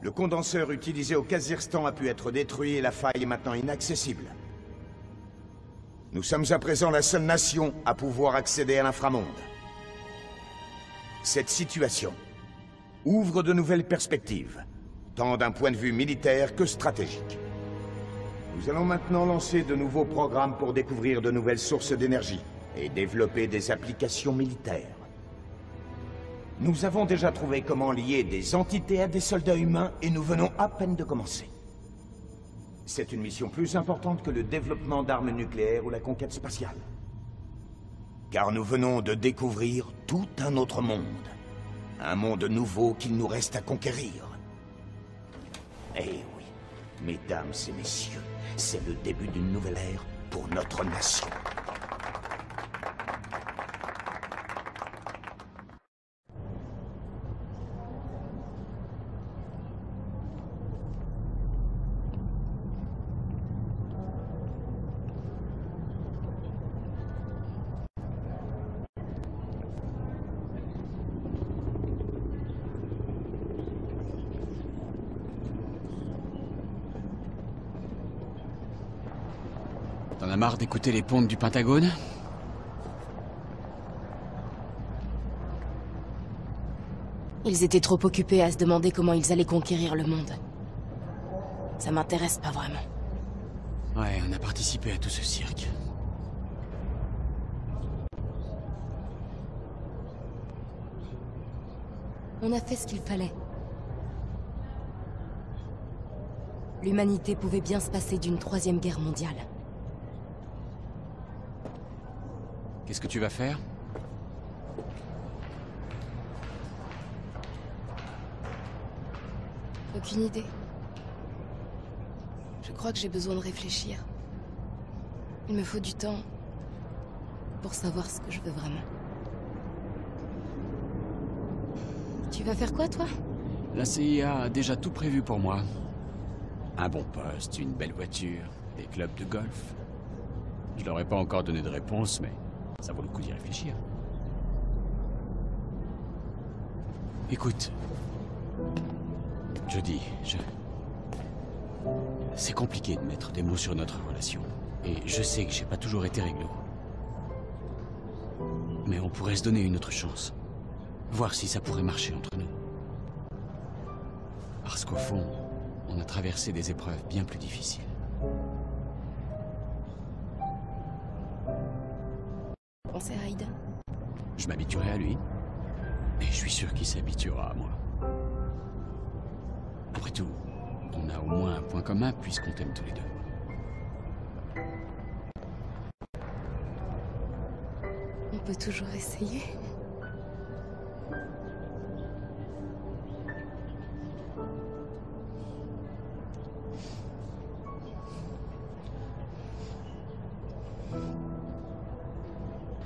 Le condenseur utilisé au Kazakhstan a pu être détruit et la faille est maintenant inaccessible. Nous sommes à présent la seule nation à pouvoir accéder à l'inframonde. Cette situation ouvre de nouvelles perspectives, tant d'un point de vue militaire que stratégique. Nous allons maintenant lancer de nouveaux programmes pour découvrir de nouvelles sources d'énergie et développer des applications militaires. Nous avons déjà trouvé comment lier des entités à des soldats humains et nous venons à peine de commencer. C'est une mission plus importante que le développement d'armes nucléaires ou la conquête spatiale. Car nous venons de découvrir tout un autre monde. Un monde nouveau qu'il nous reste à conquérir. Eh oui, mesdames et messieurs, c'est le début d'une nouvelle ère pour notre nation. T'en as marre d'écouter les pontes du Pentagone? Ils étaient trop occupés à se demander comment ils allaient conquérir le monde. Ça m'intéresse pas vraiment. Ouais, on a participé à tout ce cirque. On a fait ce qu'il fallait. L'humanité pouvait bien se passer d'une troisième guerre mondiale. Qu'est-ce que tu vas faire? Aucune idée. Je crois que j'ai besoin de réfléchir. Il me faut du temps pour savoir ce que je veux vraiment. Tu vas faire quoi, toi? La CIA a déjà tout prévu pour moi. Un bon poste, une belle voiture, des clubs de golf. Je leur ai pas encore donné de réponse, mais ça vaut le coup d'y réfléchir. Écoute, Jodie, c'est compliqué de mettre des mots sur notre relation. Et je sais que j'ai pas toujours été réglo. Mais on pourrait se donner une autre chance. Voir si ça pourrait marcher entre nous. Parce qu'au fond, on a traversé des épreuves bien plus difficiles. Pensez à Aiden. Je m'habituerai à lui. Et je suis sûr qu'il s'habituera à moi. Après tout, on a au moins un point commun puisqu'on t'aime tous les deux. On peut toujours essayer.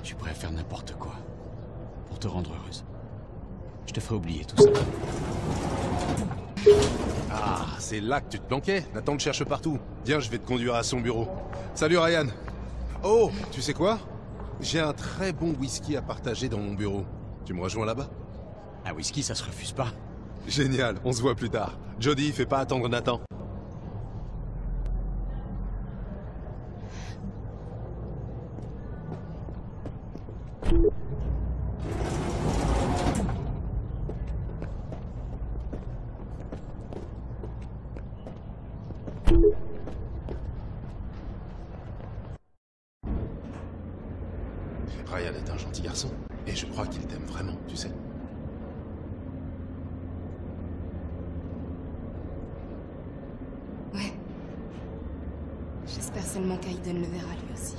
Je suis prêt à faire n'importe quoi pour te rendre heureuse. Je te ferai oublier tout ça. Ah, c'est là que tu te planquais. Nathan te cherche partout. Viens, je vais te conduire à son bureau. Salut Ryan. Oh, tu sais quoi? J'ai un très bon whisky à partager dans mon bureau. Tu me rejoins là-bas? Un whisky, ça se refuse pas. Génial, on se voit plus tard. Jodie, fais pas attendre Nathan. Ryan est un gentil garçon, et je crois qu'il t'aime vraiment, tu sais. Ouais. J'espère seulement qu'Aiden le verra lui aussi.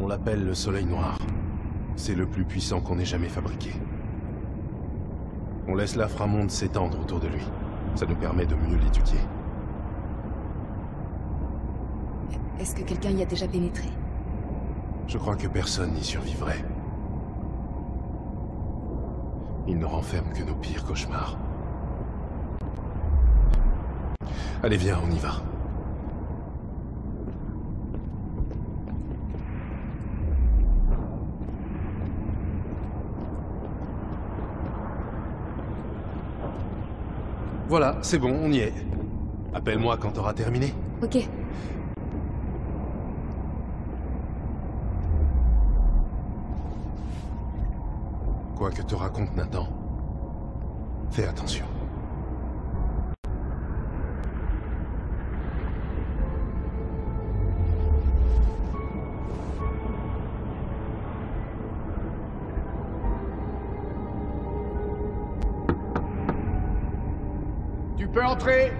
l'appelle le Soleil Noir. C'est le plus puissant qu'on ait jamais fabriqué. On laisse l'Inframonde s'étendre autour de lui. Ça nous permet de mieux l'étudier. Est-ce que quelqu'un y a déjà pénétré? Je crois que personne n'y survivrait. Il ne renferme que nos pires cauchemars. Allez, viens, on y va. Voilà, c'est bon, on y est. Appelle-moi quand t'auras terminé. Ok. Quoi que te raconte Nathan, fais attention. Tu peux entrer.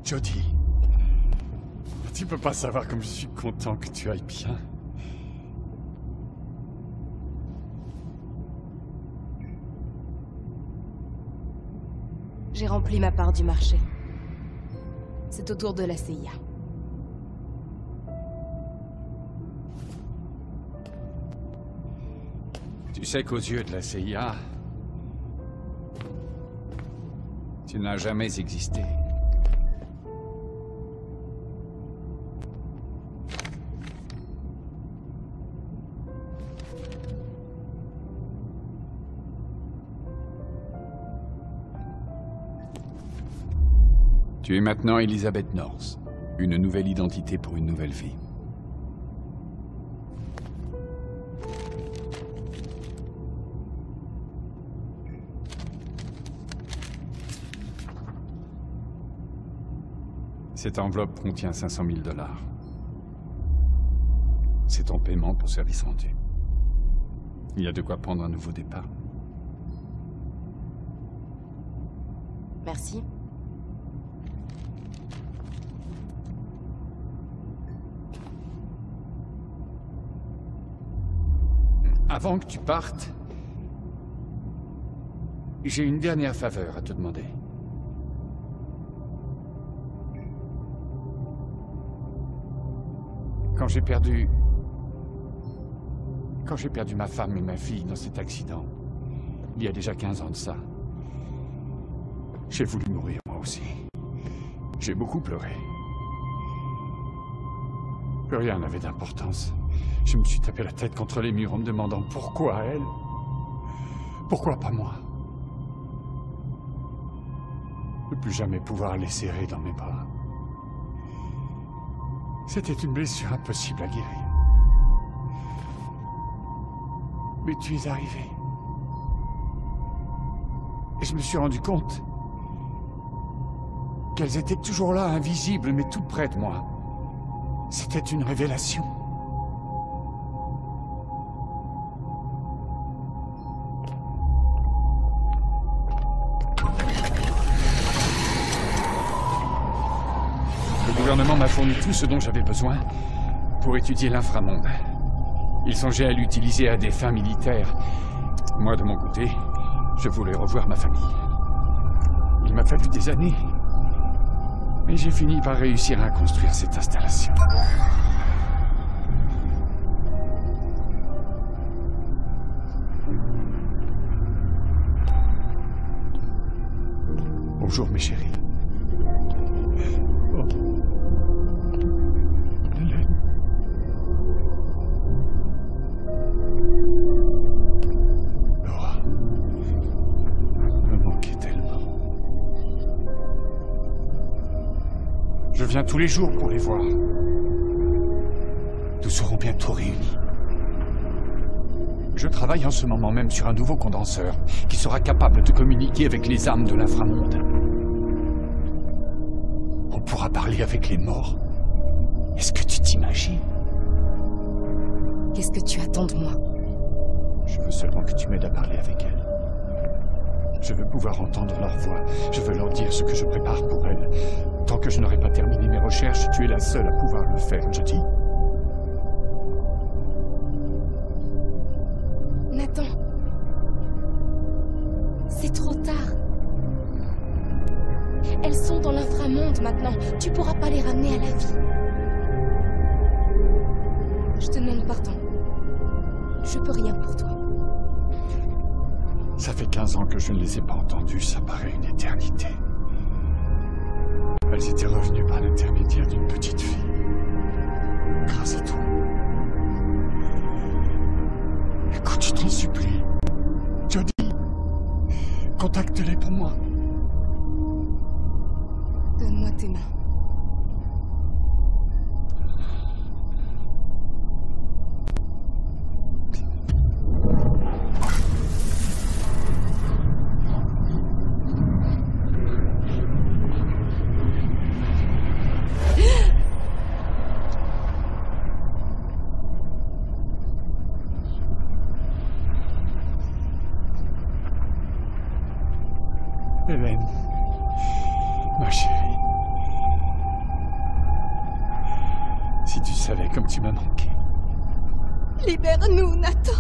Jodie. Tu peux pas savoir comme je suis content que tu ailles bien. J'ai rempli ma part du marché. C'est au tour de la CIA. Tu sais qu'aux yeux de la CIA, tu n'as jamais existé. Tu es maintenant Elizabeth North. Une nouvelle identité pour une nouvelle vie. Cette enveloppe contient 500 000 $. C'est ton paiement pour service rendu. Il y a de quoi prendre un nouveau départ. Merci. Avant que tu partes, j'ai une dernière faveur à te demander. Quand j'ai perdu ma femme et ma fille dans cet accident, il y a déjà 15 ans de ça, j'ai voulu mourir moi aussi. J'ai beaucoup pleuré. Plus rien n'avait d'importance. Je me suis tapé la tête contre les murs en me demandant pourquoi elle? Pourquoi pas moi? Ne plus jamais pouvoir les serrer dans mes bras. C'était une blessure impossible à guérir. Mais tu es arrivé. Et je me suis rendu compte qu'elles étaient toujours là, invisibles, mais tout près de moi. C'était une révélation. Le gouvernement m'a fourni tout ce dont j'avais besoin pour étudier l'inframonde. Ils songeaient à l'utiliser à des fins militaires. Moi, de mon côté, je voulais revoir ma famille. Il m'a fallu des années. Mais j'ai fini par réussir à construire cette installation. Bonjour, mes chéris. Oh. Hélène. Laura. Me manquait tellement. Je viens tous les jours pour les voir. Nous serons bientôt réunis. Je travaille en ce moment même sur un nouveau condenseur qui sera capable de communiquer avec les âmes de l'inframonde. On pourra parler avec les morts Est-ce que tu t'imagines? Qu'est-ce que tu attends de moi? Je veux seulement que tu m'aides à parler avec elles. Je veux pouvoir entendre leur voix. Je veux leur dire ce que je prépare pour elles. Tant que je n'aurai pas terminé mes recherches, tu es la seule à pouvoir le faire, Jodie. Nathan. C'est trop tard. Elles sont dans l'inframonde maintenant. Tu pourras pas les ramener à la vie. Je te demande pardon. Je peux rien pour toi. Ça fait 15 ans que je ne les ai pas entendues, ça paraît une éternité. Elles étaient revenues par l'intermédiaire d'une petite fille. Grâce à toi. Écoute, je t'en supplie. Jodie, contacte-les pour moi. Donne-moi tes mains. Hélène, ma chérie. Si tu savais comme tu m'as manqué. Libère-nous, Nathan.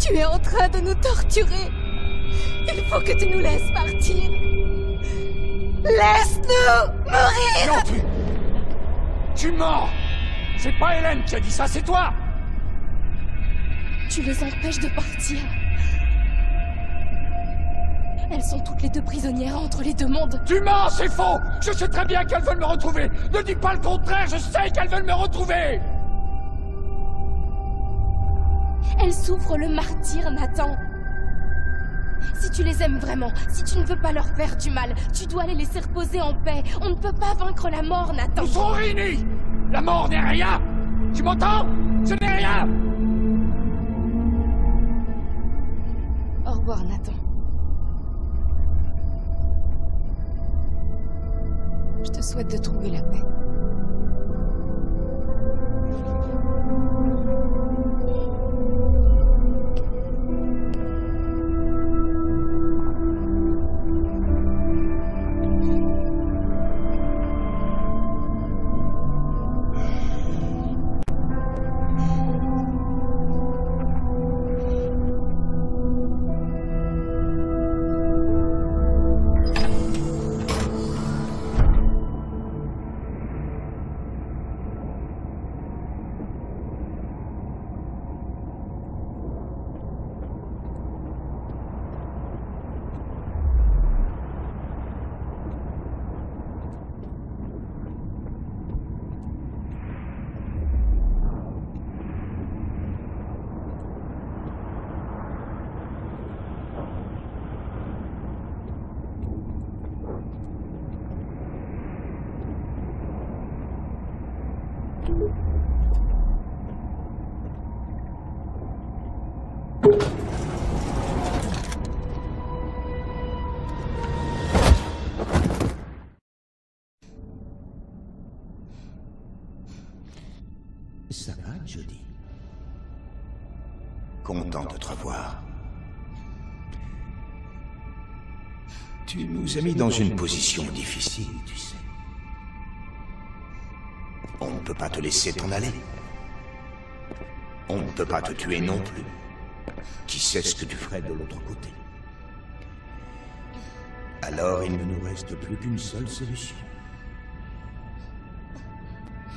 Tu es en train de nous torturer. Il faut que tu nous laisses partir. Laisse-nous mourir! Non, tu mens! C'est pas Hélène qui a dit ça, c'est toi! Tu les empêches de partir. Elles sont toutes les deux prisonnières entre les deux mondes. Tu mens, c'est faux! Je sais très bien qu'elles veulent me retrouver! Ne dis pas le contraire, je sais qu'elles veulent me retrouver! Elles souffrent le martyre, Nathan. Si tu les aimes vraiment, si tu ne veux pas leur faire du mal, tu dois les laisser reposer en paix. On ne peut pas vaincre la mort, Nathan. Nous serons réunis! La mort n'est rien! Tu m'entends? Ce n'est rien! Au revoir, Nathan. Je te souhaite de trouver la paix. Ça va, Jodie? Content de te revoir. Tu nous as mis dans une position difficile, tu sais. On ne peut pas te laisser t'en aller. On ne peut pas te tuer non plus. Qui sait ce que tu ferais de l'autre côté? Alors il ne nous reste plus qu'une seule solution.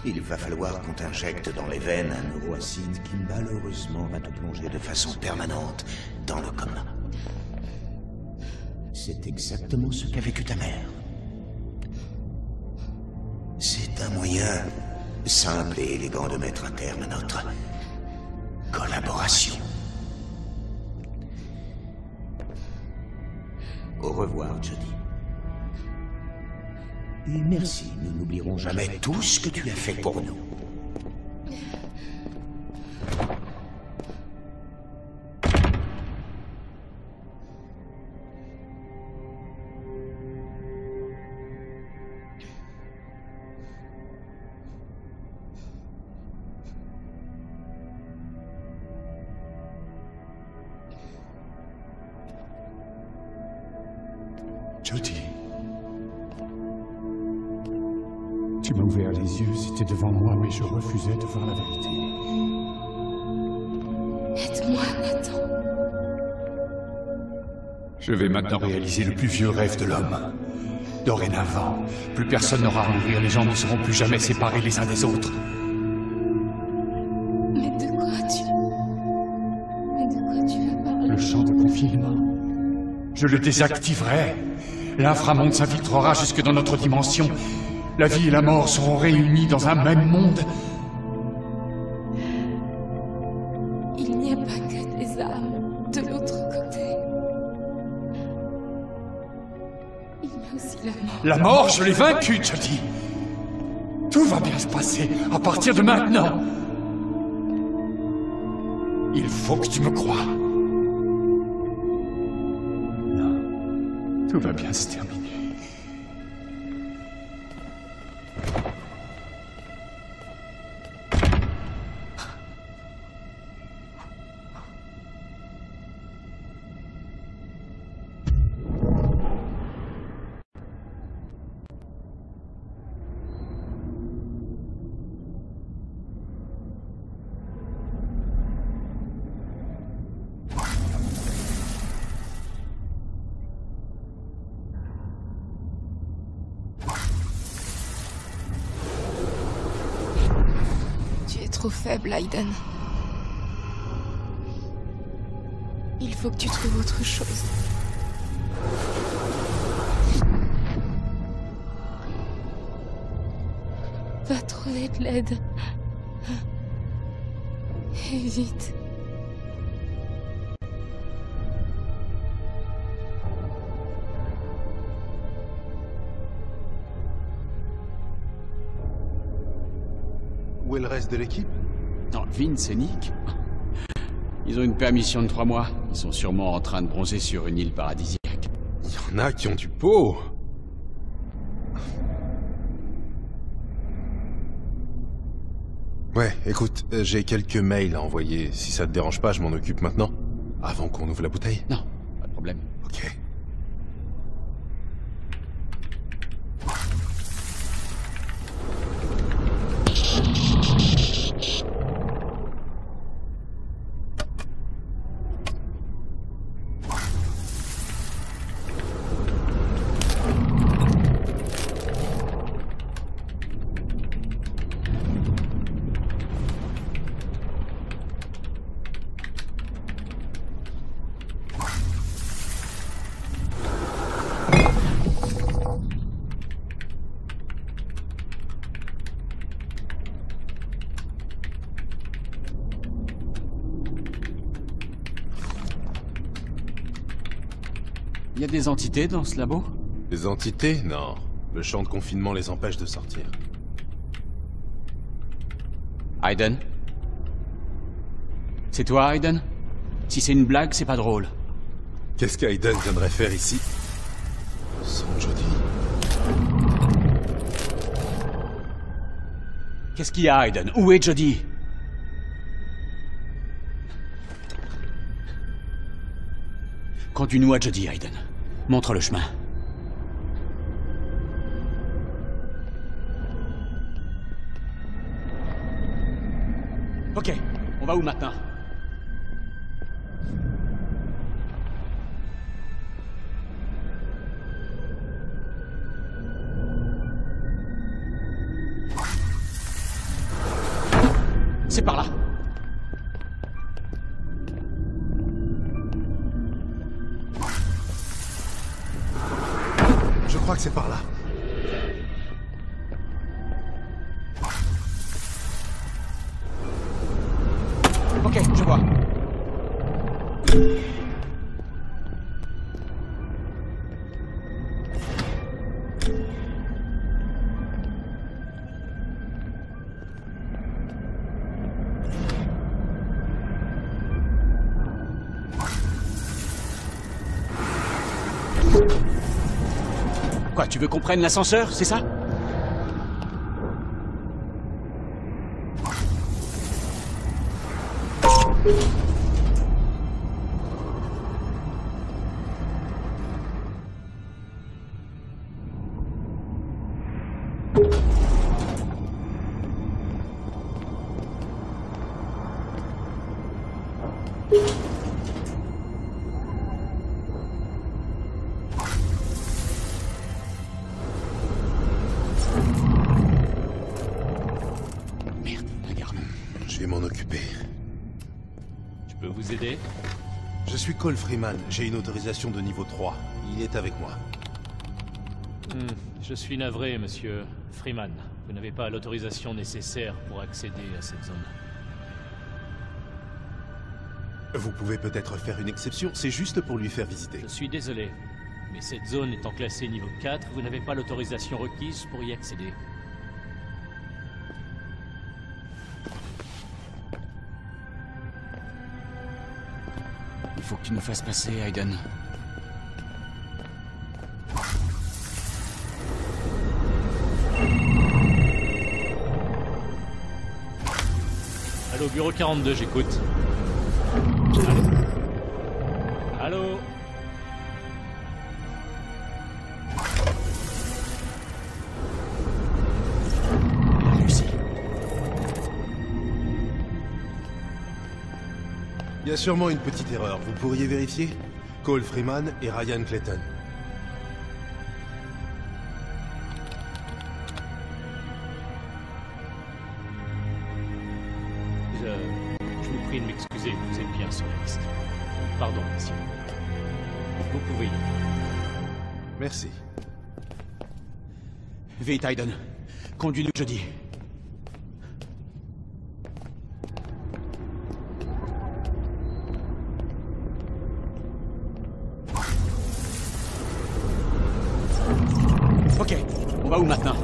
Il va falloir qu'on t'injecte dans les veines un neuroacide qui malheureusement va te plonger de façon permanente dans le coma. C'est exactement ce qu'a vécu ta mère. C'est un moyen simple et élégant de mettre un terme à notre collaboration. Au revoir, Jodie. Et merci, nous n'oublierons jamais tout ce que tu as fait pour nous. Jodie. Tu m'as ouvert les yeux, c'était devant moi, mais je refusais de voir la vérité. Aide-moi, Nathan. Je vais maintenant réaliser le plus vieux rêve de l'homme. Dorénavant, plus personne n'aura à mourir, les gens ne seront plus jamais séparés les uns des autres. Mais de quoi tu veux parler? Le champ de confinement. Je le désactiverai. L'inframonde s'infiltrera jusque dans notre dimension. La vie et la mort seront réunies dans un même monde. Il n'y a pas que des âmes de l'autre côté. Il y a aussi la mort. La mort, je l'ai vaincue, Jodie. Tout va bien se passer à partir de maintenant. Il faut que tu me crois. Non, tout va bien se terminer. Trop faible, Aiden. Il faut que tu trouves autre chose. Va trouver de l'aide. Et vite. Où est le reste de l'équipe? Non, Vince et Nick. Ils ont une permission de 3 mois. Ils sont sûrement en train de bronzer sur une île paradisiaque. Il y en a qui ont du pot. Ouais, écoute, j'ai quelques mails à envoyer. Si ça te dérange pas, je m'en occupe maintenant. Avant qu'on ouvre la bouteille. Non, pas de problème. Ok. Il y a des entités dans ce labo? Des entités? Non. Le champ de confinement les empêche de sortir. Aiden? C'est toi, Aiden? Si c'est une blague, c'est pas drôle. Qu'est-ce qu'Aiden viendrait faire ici? Sans Jodie. Qu'est-ce qu'il y a, Aiden? Où est Jodie? Conduis-nous à Jodie, Aiden. Montre le chemin. Ok, on va où maintenant? C'est par là. Je crois que c'est par là. Ok, je vois. Quoi, tu veux qu'on prenne l'ascenseur, c'est ça? Merde, la garde. Je vais m'en occuper. Je peux vous aider? Je suis Cole Freeman, j'ai une autorisation de niveau 3. Il est avec moi. Je suis navré, monsieur Freeman. Vous n'avez pas l'autorisation nécessaire pour accéder à cette zone. Vous pouvez peut-être faire une exception, c'est juste pour lui faire visiter. Je suis désolé, mais cette zone étant classée niveau 4, vous n'avez pas l'autorisation requise pour y accéder. Il faut que tu nous fasses passer, Aiden. Allô, bureau 42, j'écoute. Allô? Réussi. Il y a sûrement une petite erreur, vous pourriez vérifier? Cole Freeman et Ryan Clayton. Je vous prie de m'excuser, vous êtes bien sur la liste. Pardon, monsieur. Vous pouvez y aller. Merci. Vite, Aiden. Conduis-nous jeudi. Ok, on va où maintenant?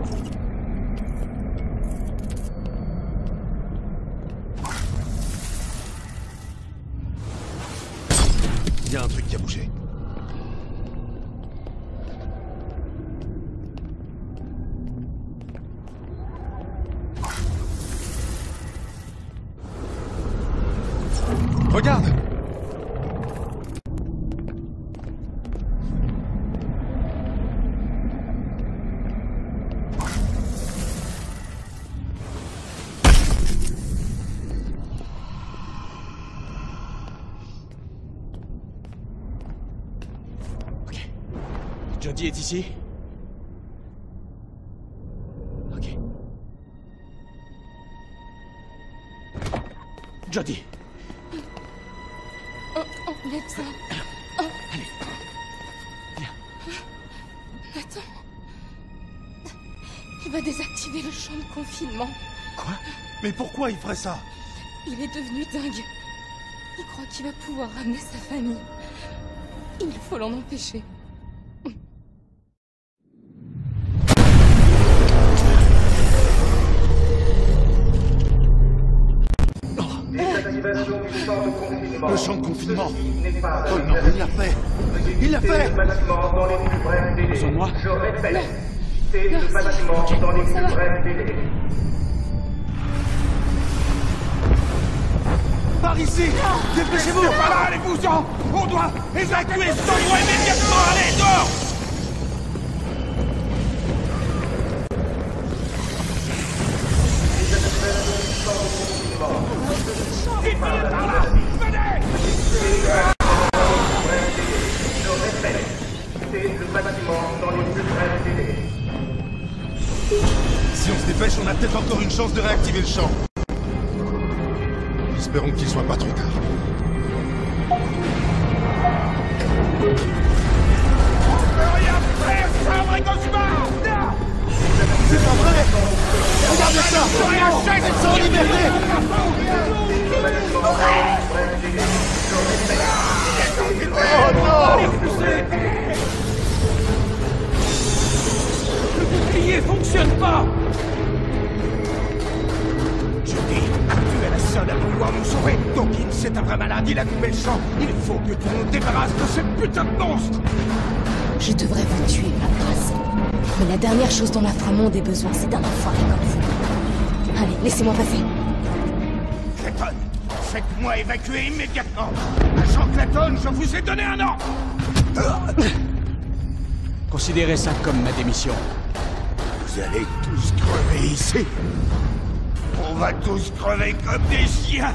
Il y a un truc qui a bougé. Regarde! Jody est ici? Ok. Jody! Enlève ça. Allez. Viens. Attends. Il va désactiver le champ de confinement. Quoi? Mais pourquoi il ferait ça? Il est devenu dingue. Il croit qu'il va pouvoir ramener sa famille. Il faut l'en empêcher. Le champ de confinement. Oh non, il l'a fait. Il l'a fait. Besoin de moi? Je répète, c'est le bâtiment dans les plus brefs délais. Par ici. Dépêchez-vous. Par là, allez-vous-en! On doit évacuer cet endroit immédiatement! Allez, dehors! Défilez par là! Venez! Je répète, c'est le bâtiment dans les plus brefs délais. Si on se dépêche, on a peut-être encore une chance de réactiver le champ. Espérons qu'il soit pas trop tard. Rien faire, ça, vrai cauchemar! C'est pas vrai! Regardez ça! Elles sont en liberté! Oh non! Le bouclier fonctionne pas! Je dis, tu es la seule à pouvoir nous sauver. Dawkins, c'est un vrai malade, il a coupé le champ. Il faut que tu nous débarrasses de ce putain de monstre! Je devrais vous tuer, la grâce. Mais la dernière chose dont l'inframonde ait besoin, c'est d'un enfoiré comme vous. Allez, laissez-moi passer. Clayton, faites-moi évacuer immédiatement. Agent Clayton, je vous ai donné un ordre. Considérez ça comme ma démission. Vous allez tous crever ici. On va tous crever comme des chiens.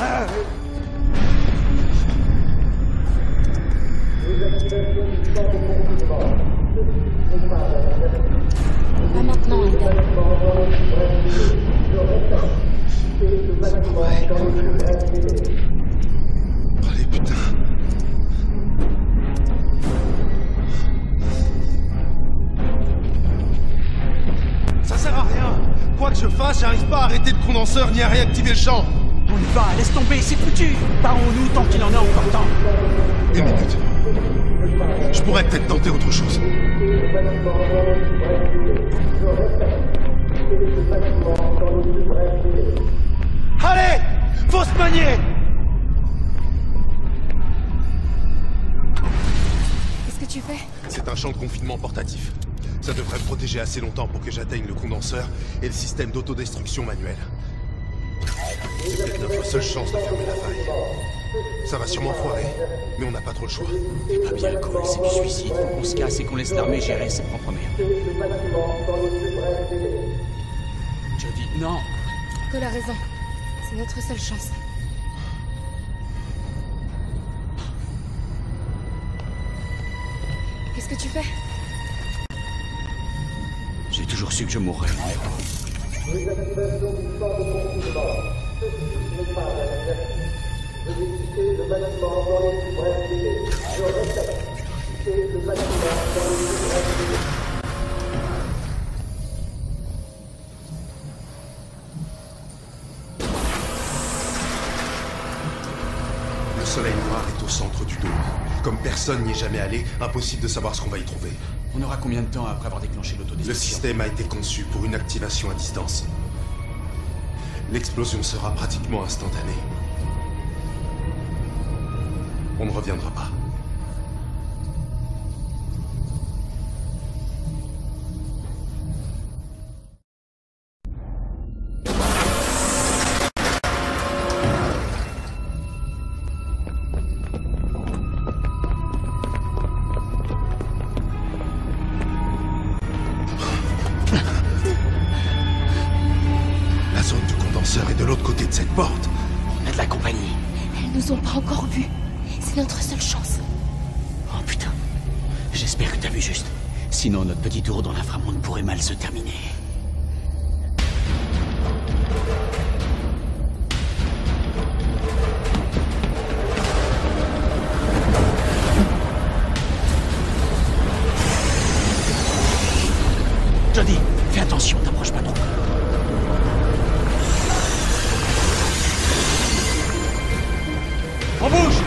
condenseur ni à réactiver le champ. On y va, laisse tomber, c'est foutu. Barrons-nous tant qu'il en a encore temps. Une minute. Je pourrais peut-être tenter autre chose. Allez, faut se manier. Qu'est-ce que tu fais? C'est un champ de confinement portatif. Ça devrait me protéger assez longtemps pour que j'atteigne le condenseur et le système d'autodestruction manuel. C'est peut-être notre seule chance de fermer la faille. Ça va sûrement foirer, mais on n'a pas trop le choix. T'es pas bien cool, c'est du suicide. Faut qu'on se casse et qu'on laisse l'armée gérer ses propres merdes. Jodie, non. Cole a raison. C'est notre seule chance. Qu'est-ce que tu fais? J'ai toujours su que je mourrais. Le soleil noir est au centre du dôme. Comme personne n'y est jamais allé, impossible de savoir ce qu'on va y trouver. On aura combien de temps après avoir déclenché Le l'autodestruction? système a été conçu pour une activation à distance. L'explosion sera pratiquement instantanée. On ne reviendra pas. La zone du condenseur est de l'autre côté de cette porte. On a de la compagnie. Elles nous ont pas encore vus. C'est notre seule chance. Oh putain. J'espère que t'as vu juste. Sinon, notre petit tour dans l'inframonde pourrait mal se terminer. Jodie, fais attention, t'approches pas trop. On bouge!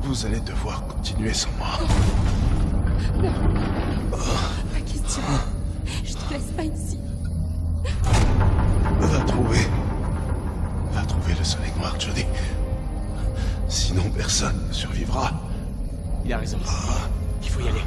Vous allez devoir continuer sans moi. Pas question. Je te laisse pas ici. Va trouver le soleil noir, Jodie. Sinon, personne ne survivra. Il a raison. Il faut y aller.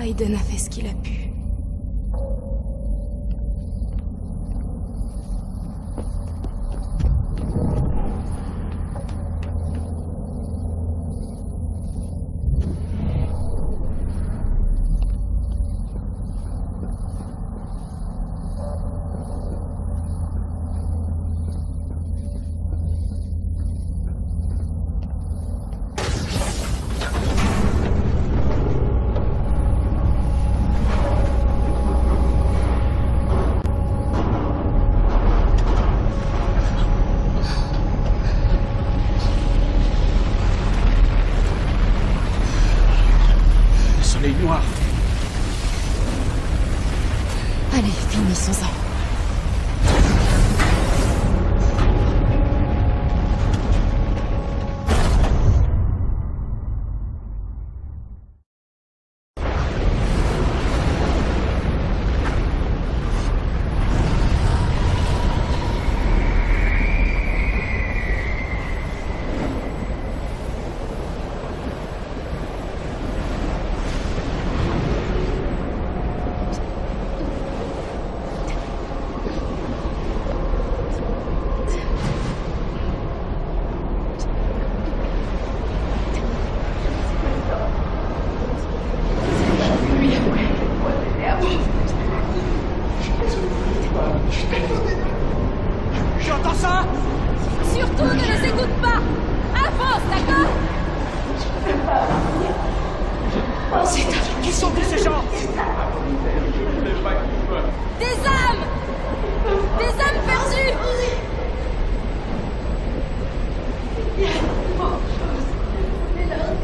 Aiden a fait ce qu'il a pu. Noir. Allez, finissons-en. J'entends ça! Surtout ne les écoute pas! Avance, d'accord? Qui sont tous ces gens? Des âmes! Des âmes perdues!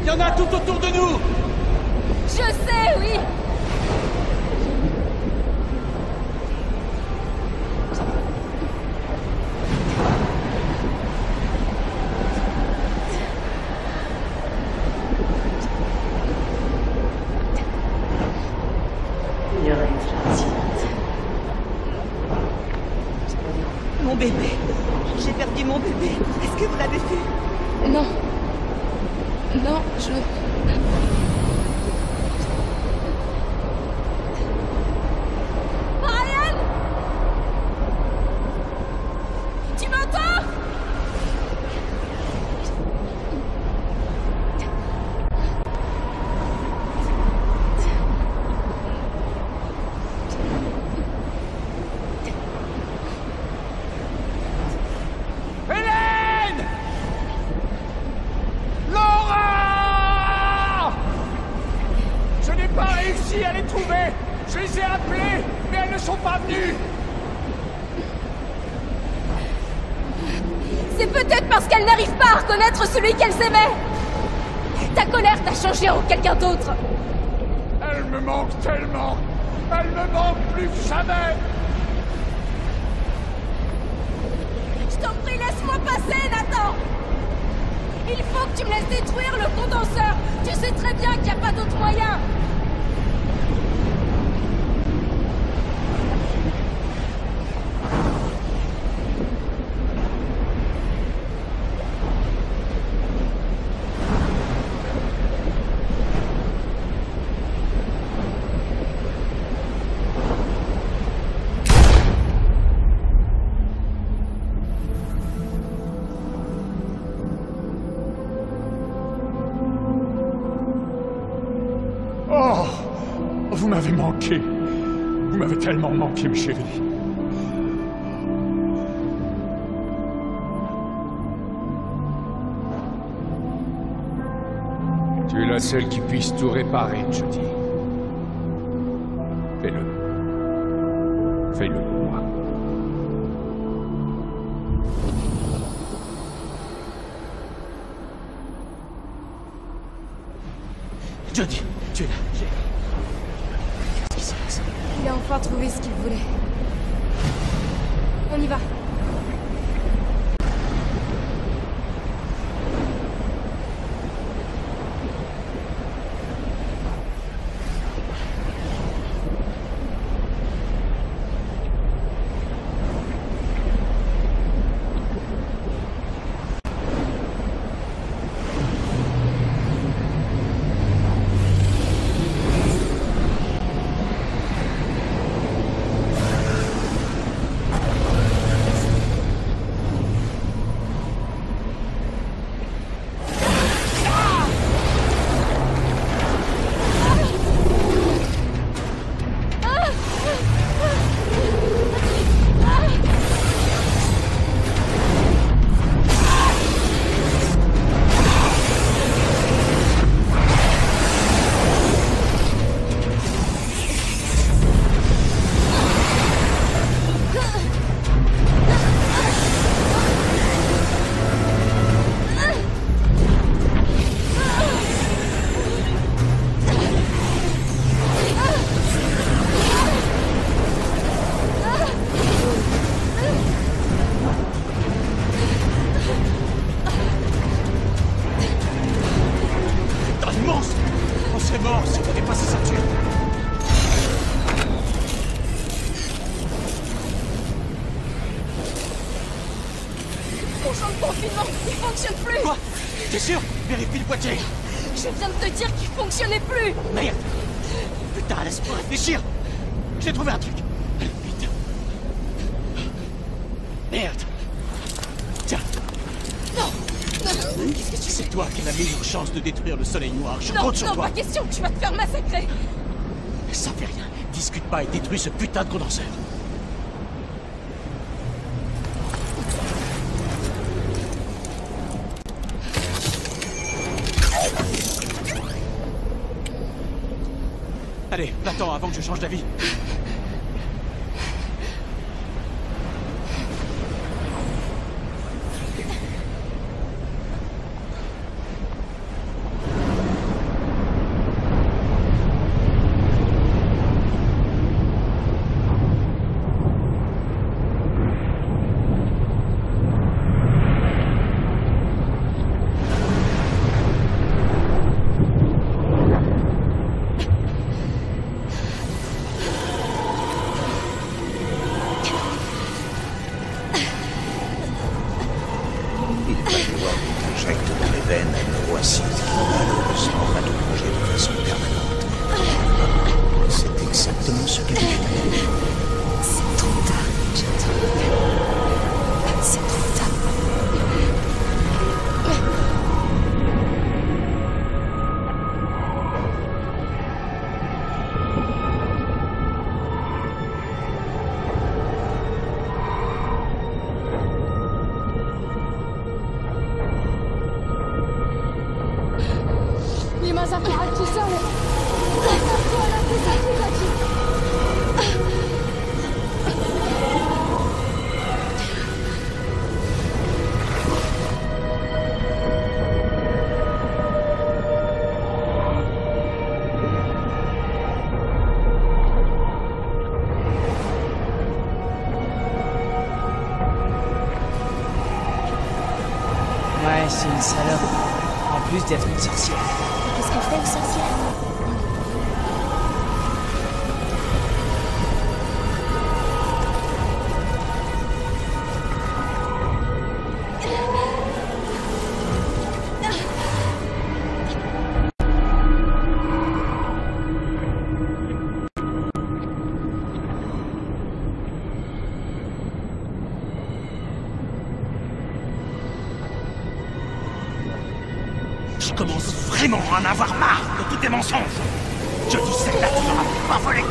Il y en a tout autour de nous! Je sais, oui! Mon bébé. J'ai perdu mon bébé. Est-ce que vous l'avez vu? Non. Non, je... Ryan! Tu m'entends? Hélène! Laura! Je n'ai pas réussi à les trouver! Je les ai appelées, mais elles ne sont pas venues! C'est peut-être parce qu'elles n'arrivent pas à reconnaître celui qu'elles aimaient! Ta colère t'a changé en quelqu'un d'autre! Elle me manque tellement! Elle me manque plus que jamais! Je t'en prie, laisse-moi passer, Nathan! Il faut que tu me laisses détruire le condenseur! Tu sais très bien qu'il n'y a pas d'autre moyen! Oh! Vous m'avez manqué. Vous m'avez tellement manqué, mes chéris. Tu es la seule qui puisse tout réparer, Jodie. Fais-le. Fais-le pour moi. Jodie, tu es là. Qu'est-ce qui se passe? Il a enfin trouvé ce qu'il voulait. On y va. Ton champ de confinement, il fonctionne plus. Quoi? T'es sûr? Vérifie le boîtier. Je viens de te dire qu'il fonctionnait plus. Merde! Putain, laisse-moi réfléchir! J'ai trouvé un truc! Allez, vite! Merde! Tiens! Non! Qu'est-ce que tu sais? C'est toi qui as la meilleure chance de détruire le soleil noir. Je compte sur Non, toi! pas question, tu vas te faire massacrer. Ça fait rien. Discute pas et détruis ce putain de condenseur. Allez, va-t'en avant que je change d'avis. C'est une salope. En plus d'être une sorcière. Qu'est-ce qu'elle fait, une sorcière? Je commence vraiment à en avoir marre de tous tes mensonges. Je dis cette nature n'a pas volé.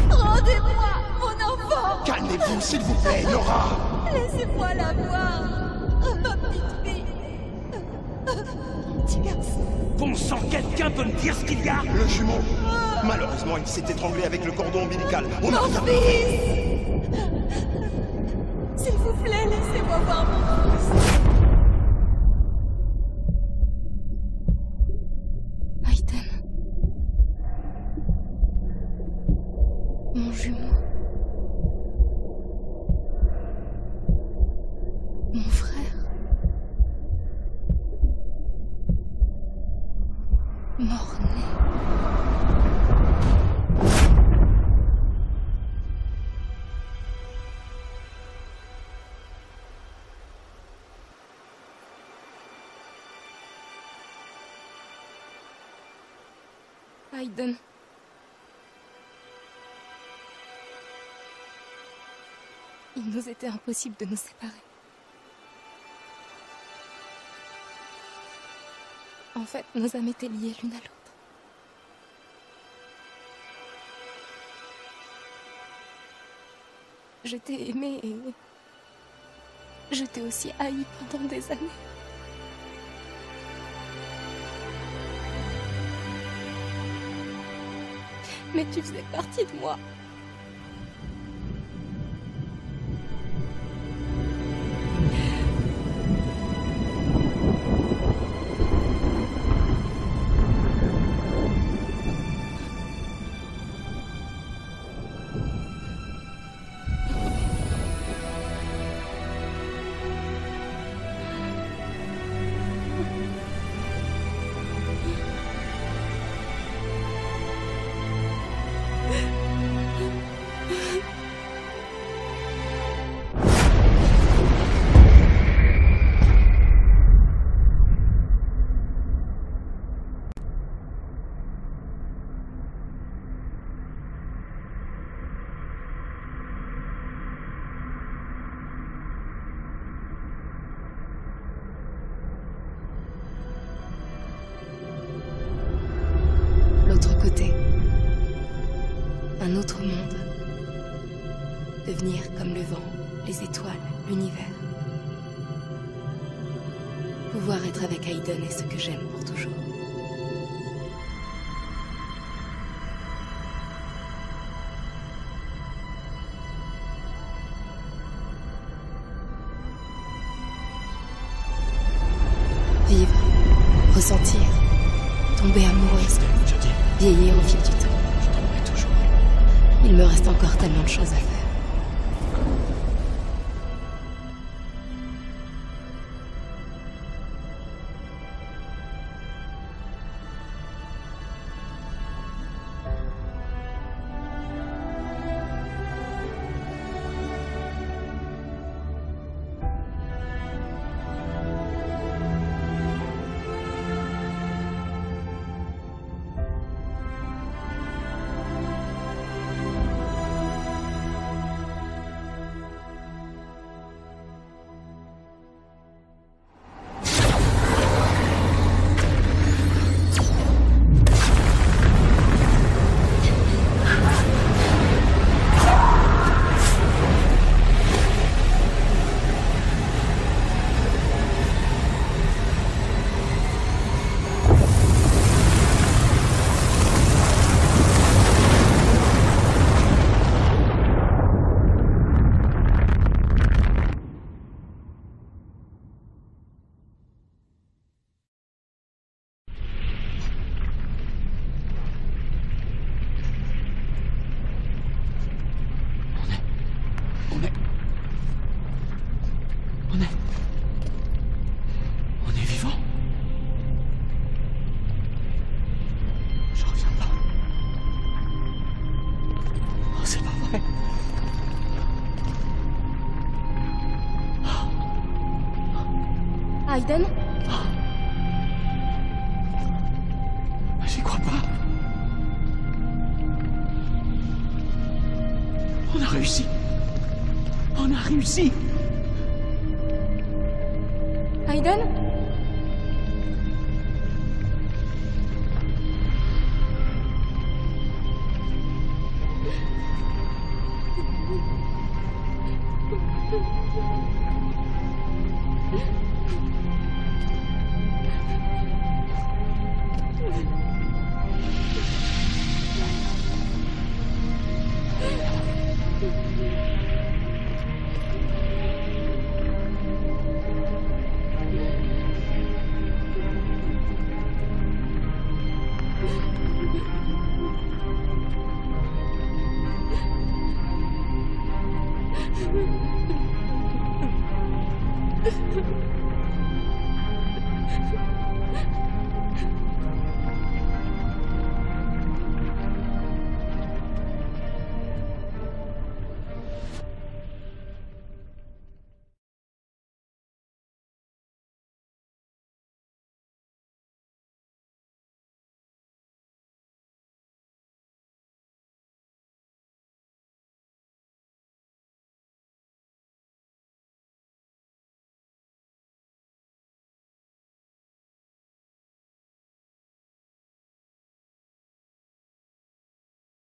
Rendez-moi mon enfant! Calmez-vous, s'il vous plaît, Nora! Laissez-moi la voir! Ma petite fille! Petit garçon! Bon sang, quelqu'un peut me dire ce qu'il y a? Le jumeau! Malheureusement, il s'est étranglé avec le cordon ombilical. On a Mon rien... fils! S'il vous plaît, laissez-moi voir mon fils! Aiden. Mon jumeau. Mon frère. Mort-né. Aiden. Il nous était impossible de nous séparer. En fait, nos âmes étaient liées l'une à l'autre. Je t'ai aimé et je t'ai aussi haï pendant des années. Mais tu faisais partie de moi. autre monde. Devenir comme le vent, les étoiles, l'univers. Pouvoir être avec Aiden est ce que j'aime pour toujours. Vivre, ressentir, tomber amoureuse, vieillir au fil du temps. Je t'aimerai toujours. Il me reste encore tellement de choses à faire. On est vivant. Je reviens pas. Oh, c'est pas vrai. Aiden? J'y crois pas. On a réussi. On a réussi. Aiden?